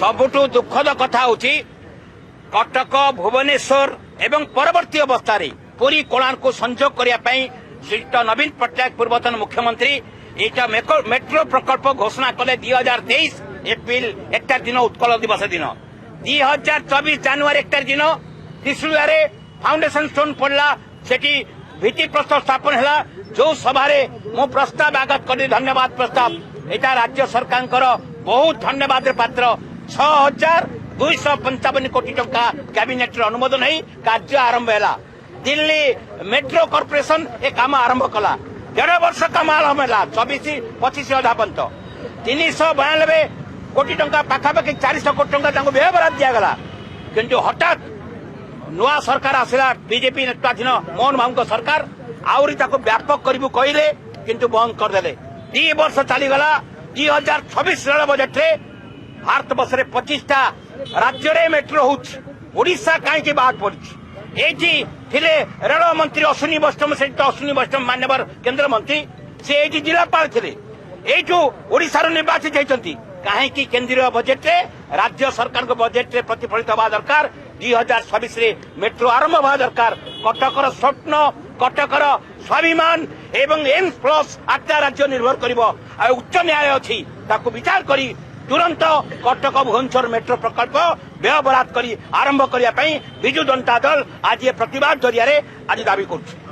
सबुठु दुखद कथा होची कटक भुवनेश्वर एवं परवर्ती अवस्था पुरी कोणार्क को संजोग करने श्रीयुक्त नवीन पट्टनायक पूर्वतन मुख्यमंत्री एटा मेट्रो प्रकल्प घोषणा कले 2023 एप्रिल 1 दिन उत्कल दिवस दिन 2024 जनवरी 1 दिन त्रिशूलिया फाउंडेशन स्टोन पड़ला सेठी भित्ति प्रस्ताव स्थापन है जो सभा मु प्रस्ताव आगत कर धन्यवाद प्रस्ताव एटा राज्य सरकार बहुत धन्यवाद पात्र 6,255 कोटी टंका कैबिनेट अनुमोदन है कार्य आरंभ है। दिल्ली मेट्रो कॉर्पोरेशन ए काम आरंभ कला 1.5 वर्ष काम आरंभ है 24-25 अधापंत 392 कोटी टंका पाखापाखि 400 कोटी टंका व्यय बराद दिगला किंतु हठात नुआ सरकार आसला बीजेपी नेतृत्वाधीन मोहन बाबू सरकार आहरी व्यापक करू कहले किंतु बंद करदे 2 वर्ष चलीगला 2026 रेल बजेट रे भारत वर्ष में 25टा राज्य मेट्रो होशा कहीं बाद पड़ी एठी रेल मंत्री अश्विनी वैष्णव से अश्विनी वैष्णव मान्यवर केंद्र मंत्री से एठी जिलापाल थे एठू ओडिशार निर्वाचित होती कहीं केंद्रीय बजेट रे राज्य सरकार को बजेट रे प्रतिफलित हवा दरकार 2026 रे मेट्रो आरंभ हवा दरकार कटकर स्वप्न कटकर स्वाभिमान एवं एम्स प्लस 8टा राज्य निर्भर कर उच्च न्यायालय अच्छी विचार करी तुरंत कटक भुवनेश्वर मेट्रो प्रकल्प व्यय बराद कर आरंभ करने बिजु जनता दल आज ये प्रतिवाद जरिया आज दावी कर।